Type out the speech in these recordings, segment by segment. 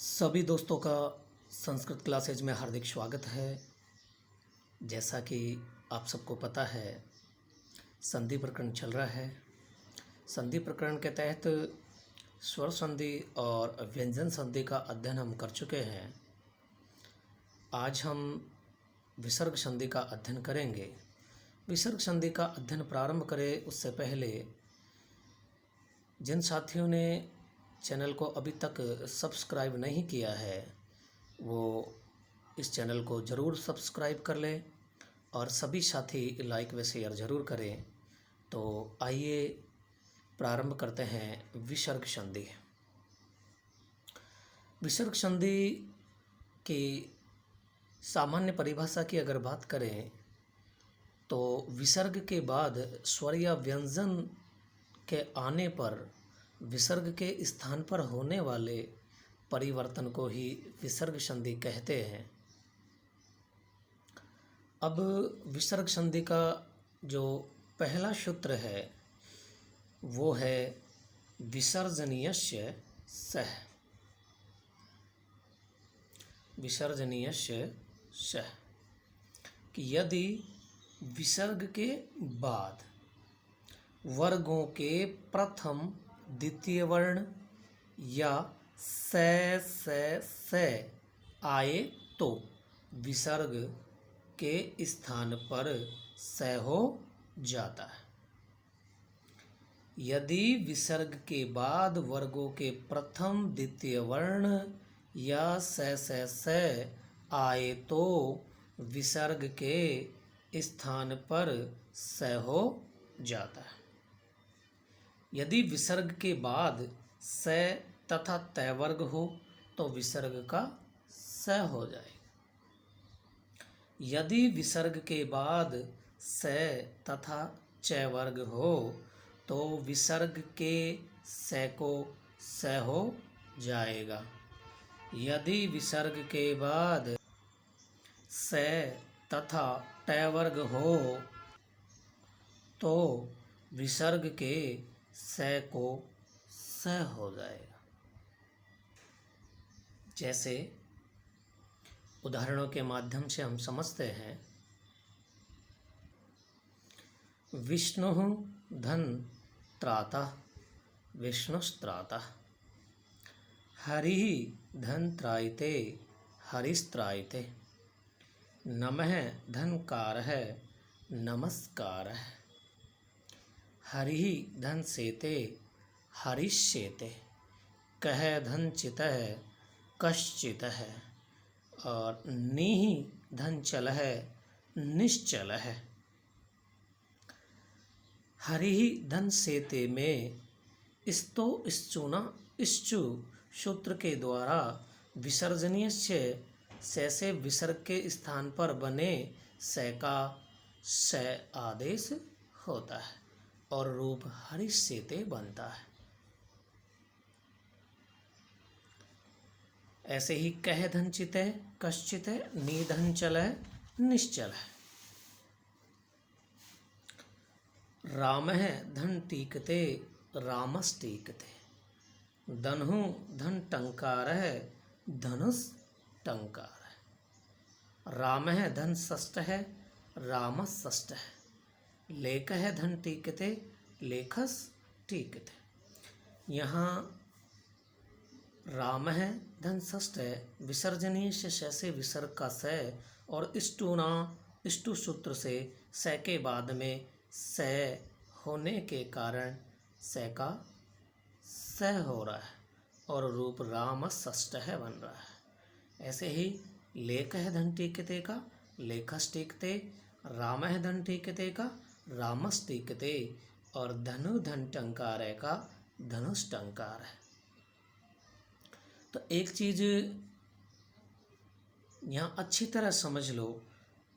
सभी दोस्तों का संस्कृत क्लासेज में हार्दिक स्वागत है। जैसा कि आप सबको पता है, संधि प्रकरण चल रहा है। संधि प्रकरण के तहत स्वर संधि और व्यंजन संधि का अध्ययन हम कर चुके हैं। आज हम विसर्ग संधि का अध्ययन करेंगे। विसर्ग संधि का अध्ययन प्रारंभ करें उससे पहले जिन साथियों ने चैनल को अभी तक सब्सक्राइब नहीं किया है वो इस चैनल को ज़रूर सब्सक्राइब कर लें और सभी साथी लाइक व शेयर ज़रूर करें। तो आइए प्रारंभ करते हैं विसर्ग संधि। विसर्ग संधि की सामान्य परिभाषा की अगर बात करें तो विसर्ग के बाद स्वर या व्यंजन के आने पर विसर्ग के स्थान पर होने वाले परिवर्तन को ही विसर्ग संधि कहते हैं। अब विसर्ग संधि का जो पहला सूत्र है वो है विसर्जनीयस्य सः। विसर्जनीयस्य सः कि यदि विसर्ग के बाद वर्गों के प्रथम द्वितीय वर्ण या से आए तो विसर्ग के स्थान पर स हो जाता है। यदि विसर्ग के बाद वर्गों के प्रथम द्वितीय वर्ण या से आए तो विसर्ग के स्थान पर स हो जाता है। यदि विसर्ग के बाद स तथा तय वर्ग हो तो विसर्ग का स हो जाएगा। यदि विसर्ग के बाद स तथा च वर्ग हो तो विसर्ग के स को स हो जाएगा। यदि विसर्ग के बाद स तथा ट वर्ग हो तो विसर्ग के स को स हो जाएगा। जैसे उदाहरणों के माध्यम से हम समझते हैं। विष्णु धन त्राता विष्णुस्त्राता, हरि धन त्रायते हरिस्त्रायते, नमः धनकार है नमस्कार है, हरि धन सेते हरिष्येते, कह धन चित है कश्चित है, और नी धन चल है निश्चल है। हरि धन सेते में स्तो श्चुना श्चु सूत्र के द्वारा विसर्जनीय से विसर्ग के स्थान पर बने स का स आदेश होता है और रूप हरिष्येते बनता है। ऐसे ही कह धन चित है कश्चित है, नी धन चल है निश्चल है। राम है धन टीकते रामस टीकते, धनु धन टंकार है धनुष टंकार है। राम है धन षष्ठ है रामस षष्ठ है, लेख है धन टीकते लेखस टीकते। यहाँ राम है धन षष्ठ है, विसर्जनीय से विसर्ग का स और इष्टुना इष्टु सूत्र से स के बाद में स होने के कारण स का स हो रहा है और रूप राम षष्ठ है बन रहा है। ऐसे ही लेख है धन टीकते का लेखस टीकते, राम है धन टीकते का रामस टीकते, और धनु धन टंकार है का धनुष टंकार है। तो एक चीज यहाँ अच्छी तरह समझ लो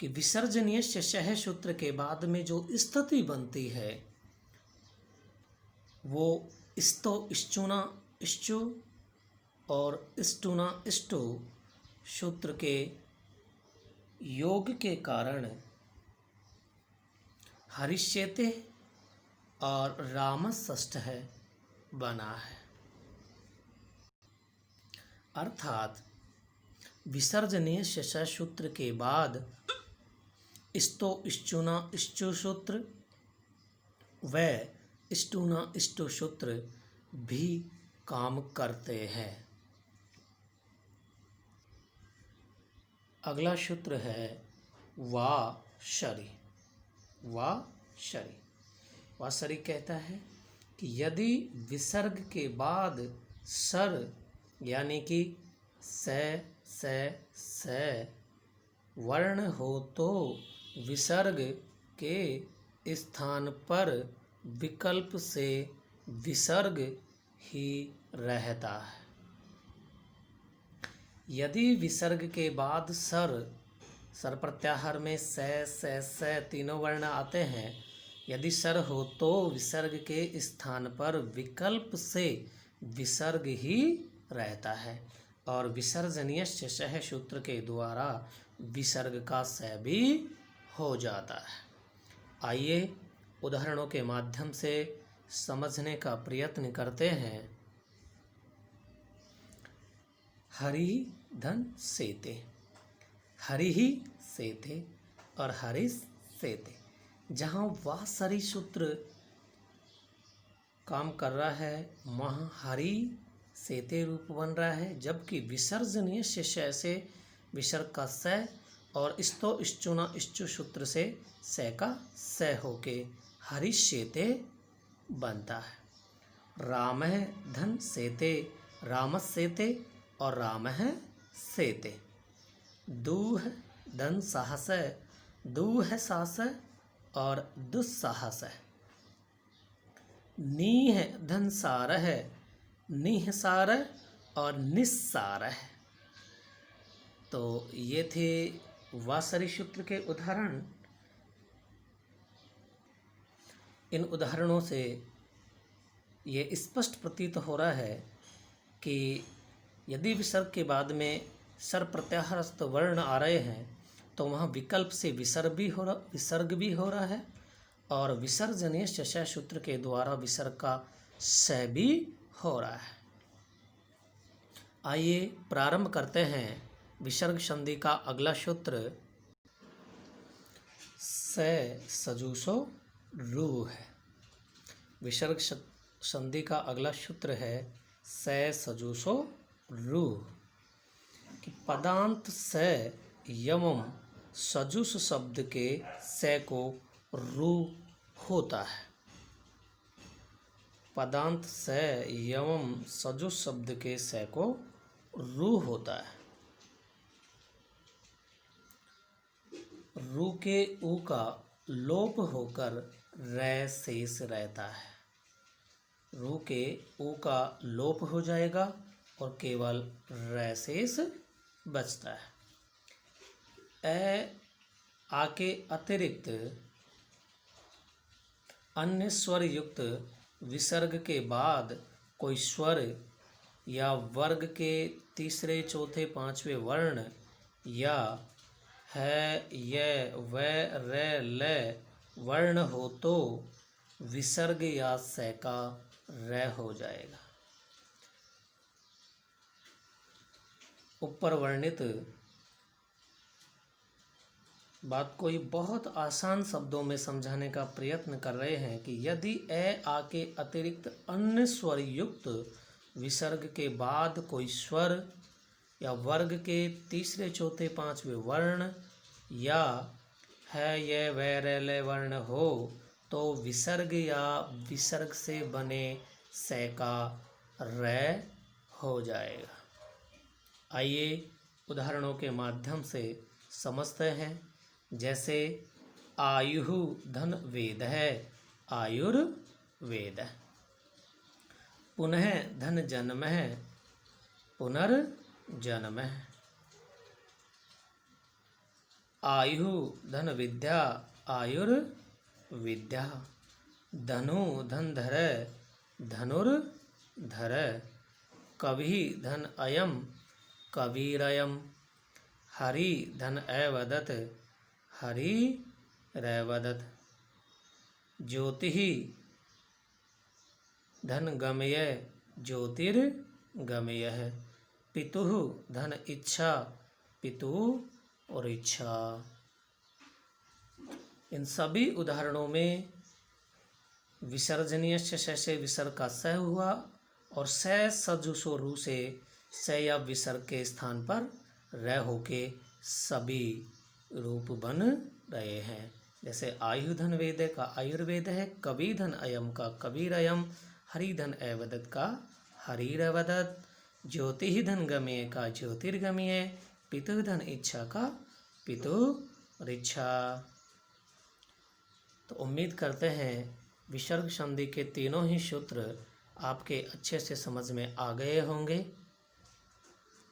कि विसर्जनीय शह सूत्र के बाद में जो स्थिति बनती है वो स्तो श्चुना श्चु और स्टुना स्टु सूत्र के योग के कारण हरिष्येते और राम षष्ठ है बना है। अर्थात विसर्जनीय श सूत्र के बाद स्तो श्चुना श्चु सूत्र व स्टूना स्टु सूत्र भी काम करते हैं। अगला सूत्र है वा शरी। वा शरी वा शरी कहता है कि यदि विसर्ग के बाद सर यानी कि स वर्ण हो तो विसर्ग के स्थान पर विकल्प से विसर्ग ही रहता है। यदि विसर्ग के बाद सर प्रत्याहार में स तीनों वर्ण आते हैं, यदि सर हो तो विसर्ग के स्थान पर विकल्प से विसर्ग ही रहता है और विसर्जनीय श सूत्र के द्वारा विसर्ग का स भी हो जाता है। आइए उदाहरणों के माध्यम से समझने का प्रयत्न करते हैं। हरि धन सेते, हरि ही सेते और हरि सेते, जहाँ वाह सरी सूत्र काम कर रहा है वहाँ हरि सेते रूप बन रहा है, जबकि विसर्जनीय श से विसर्ग का स और स्तो श्चुना श्चु सूत्र से स का स होके हरि सेते बनता है। राम धन सेते, राम सेते और राम सेते। दूह धन साहस, दूह साहस और दुस्साहस। नीह धन सार है, निह सार और निस्सार है। तो ये थे वासरी सूत्र के उदाहरण। इन उदाहरणों से ये स्पष्ट प्रतीत हो रहा है कि यदि विसर्ग के बाद में सर प्रत्याहारस्थ वर्ण आ रहे हैं तो वहाँ विकल्प से विसर्ग भी हो रहा है और विसर्जनीय श सूत्र के द्वारा विसर्ग का स भी हो रहा है। आइए प्रारंभ करते हैं। विसर्ग संधि का अगला सूत्र सजूसो रू है। विसर्ग संधि का अगला सूत्र है सजूसो रू। कि पदांत स यमम सजुस शब्द के स को रू होता है। पदांत स यमम सजुस शब्द के स को रू होता है। रू के ऊ का लोप होकर रै शेष रहता है। रू के ऊ का लोप हो जाएगा और केवल रै शेष बचता है। ए आ के अतिरिक्त अन्य स्वर युक्त विसर्ग के बाद कोई स्वर या वर्ग के तीसरे चौथे पांचवें वर्ण या है य व रे ल वर्ण हो तो विसर्ग या स का र हो जाएगा। ऊपर वर्णित बात को ये बहुत आसान शब्दों में समझाने का प्रयत्न कर रहे हैं कि यदि ए आ के अतिरिक्त अन्य स्वर युक्त विसर्ग के बाद कोई स्वर या वर्ग के तीसरे चौथे पांचवें वर्ण या है ये व रे ले वर्ण हो तो विसर्ग या विसर्ग से बने स का र हो जाएगा। आइए उदाहरणों के माध्यम से समझते हैं। जैसे आयु धन वेद है, आयुर्वेद। पुनः धन जन्म है, पुनर्जन्म है। आयु धन विद्या, आयुर्विद्या। धनु धन धर, धनुर्धर। कवि धन अयम, कविरयम। हरि धन अवदत, हरिरवदत। ज्योति धन गमय, ज्योतिर्गमय। पितुः धन इच्छा, पितु और इच्छा। इन सभी उदाहरणों में विसर्जनीय से विसर्ग का स हुआ और से सजुसो रू से स या विसर्ग के स्थान पर र होके सभी रूप बन रहे हैं। जैसे आयुधन वेद का आयुर्वेद है, कबीधन अयम का कबीरयम, हरिधन अवदत का हरिरवदत, ज्योतिर्धन गमय का ज्योतिर्गमय, पितुधन इच्छा का पितुरिच्छा। तो उम्मीद करते हैं विसर्ग संधि के तीनों ही सूत्र आपके अच्छे से समझ में आ गए होंगे।